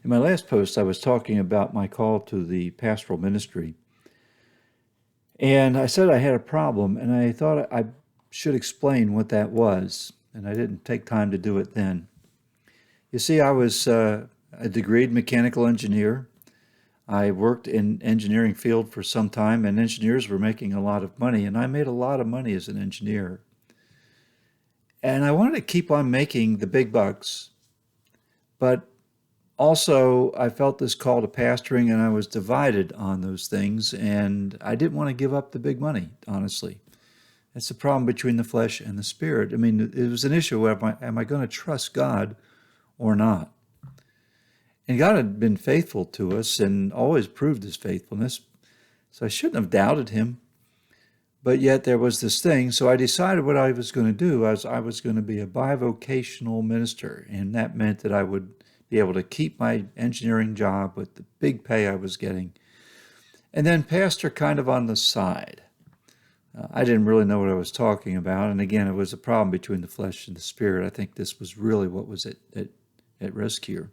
In my last post, I was talking about my call to the pastoral ministry. And I said I had a problem, and I thought I should explain what that was. And I didn't take time to do it then. You see, I was a degreed mechanical engineer. I worked in engineering field for some time, and engineers were making a lot of money, and I made a lot of money as an engineer. And I wanted to keep on making the big bucks, but also I felt this call to pastoring, and I was divided on those things, and I didn't want to give up the big money, honestly. It's the problem between the flesh and the spirit. I mean, it was an issue. Am I going to trust God or not? And God had been faithful to us and always proved his faithfulness. So I shouldn't have doubted him. But yet there was this thing. So I decided what I was going to do. I was going to be a bivocational minister. And that meant that I would be able to keep my engineering job with the big pay I was getting. And then pastor kind of on the side. I didn't really know what I was talking about. And again, it was a problem between the flesh and the spirit. I think this was really what was at risk here.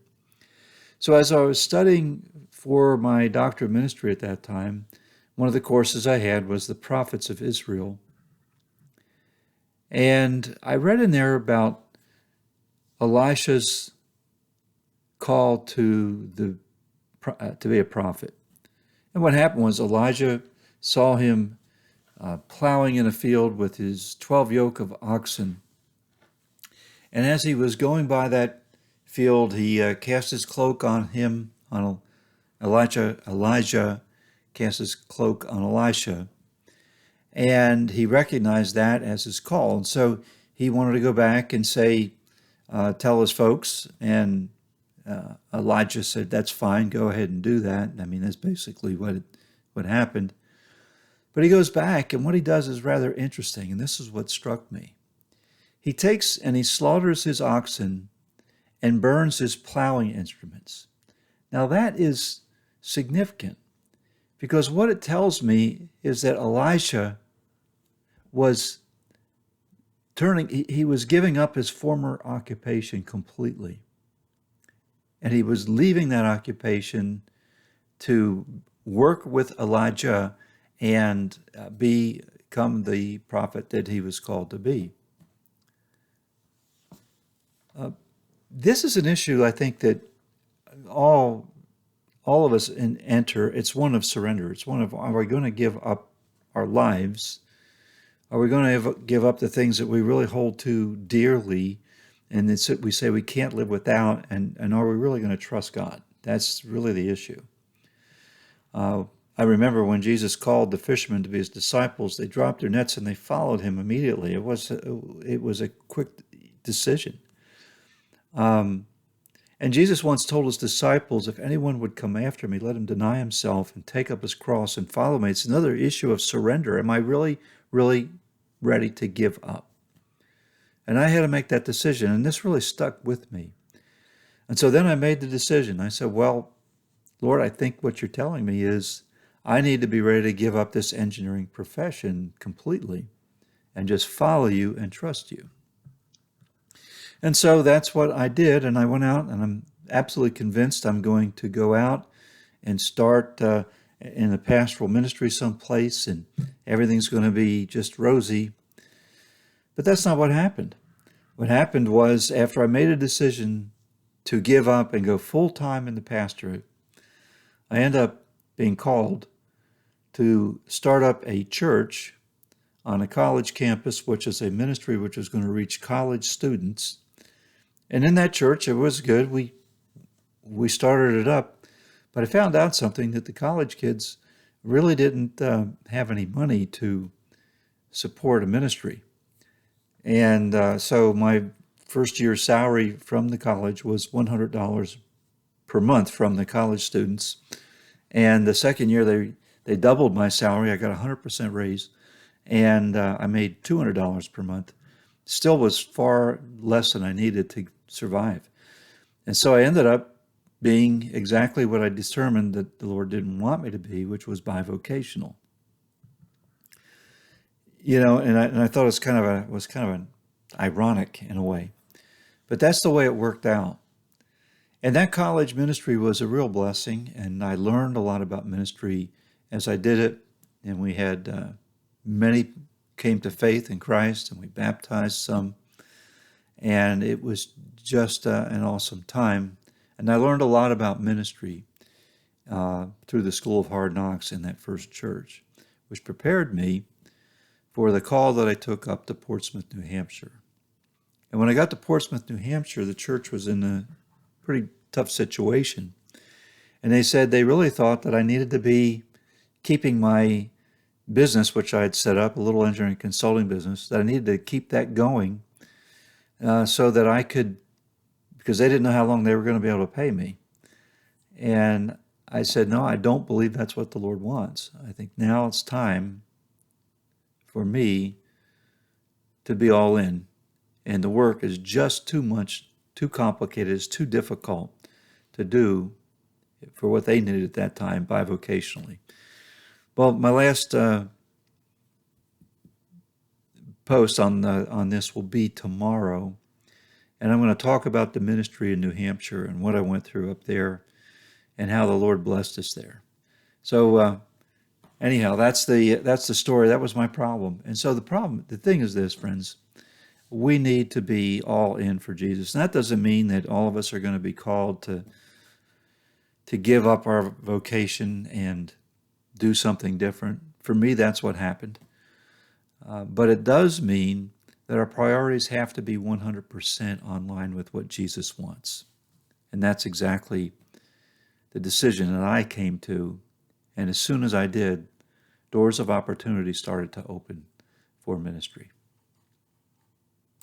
So as I was studying for my doctorate of ministry at that time, one of the courses I had was the prophets of Israel. And I read in there about Elisha's call to be a prophet. And what happened was Elijah saw him plowing in a field with his 12 yoke of oxen. And as he was going by that field, he cast his cloak on him, on Elijah cast his cloak on Elisha, and he recognized that as his call. And so he wanted to go back and say, tell his folks, and Elijah said, that's fine, go ahead and do that. I mean, that's basically what happened. But he goes back, and what he does is rather interesting, and this is what struck me. He takes and he slaughters his oxen and burns his plowing instruments. Now that is significant because what it tells me is that Elisha was he was giving up his former occupation completely. And he was leaving that occupation to work with Elijah and become the prophet that he was called to be. This is an issue I think that all of us enter. It's one of surrender. It's one of, are we going to give up our lives? Are we going to give up the things that we really hold to dearly and we say we can't live without? And are we really going to trust God? That's really the issue. I remember when Jesus called the fishermen to be his disciples, they dropped their nets and they followed him immediately. It was a quick decision. And Jesus once told his disciples, if anyone would come after me, let him deny himself and take up his cross and follow me. It's another issue of surrender. Am I really, really ready to give up? And I had to make that decision, and this really stuck with me. And so then I made the decision. I said, well, Lord, I think what you're telling me is I need to be ready to give up this engineering profession completely and just follow you and trust you. And so that's what I did, and I went out, and I'm absolutely convinced I'm going to go out and start in the pastoral ministry someplace, and everything's going to be just rosy. But that's not what happened. What happened was, after I made a decision to give up and go full-time in the pastorate, I ended up being called to start up a church on a college campus, which is a ministry which is going to reach college students. And in that church, it was good. We started it up, but I found out something, that the college kids really didn't have any money to support a ministry. And so my first year salary from the college was $100 per month from the college students. And the second year, they doubled my salary. I got a 100% raise, and I made $200 per month. Still was far less than I needed to survive. And so I ended up being exactly what I determined that the Lord didn't want me to be, which was bivocational. You know, and I thought it was kind of an ironic in a way, but that's the way it worked out. And that college ministry was a real blessing, and I learned a lot about ministry as I did it. And we had many came to faith in Christ, and we baptized some, and it was just an awesome time. And I learned a lot about ministry through the School of Hard Knocks in that first church, which prepared me for the call that I took up to Portsmouth, New Hampshire. And when I got to Portsmouth, New Hampshire, the church was in a pretty tough situation. And they said they really thought that I needed to be keeping my business, which I had set up, a little engineering consulting business, that I needed to keep that going so that I could, because they didn't know how long they were going to be able to pay me. And I said, no, I don't believe that's what the Lord wants. I think now it's time for me to be all in. And the work is just too much, too complicated, it's too difficult to do for what they needed at that time bivocationally. Well, my last post on this will be tomorrow, and I'm going to talk about the ministry in New Hampshire and what I went through up there and how the Lord blessed us there. So anyhow, that's the story. That was my problem. And so the thing is this, friends, we need to be all in for Jesus. And that doesn't mean that all of us are going to be called to give up our vocation and do something different. For me, that's what happened. But it does mean that our priorities have to be 100% online with what Jesus wants. And that's exactly the decision that I came to. And as soon as I did, doors of opportunity started to open for ministry.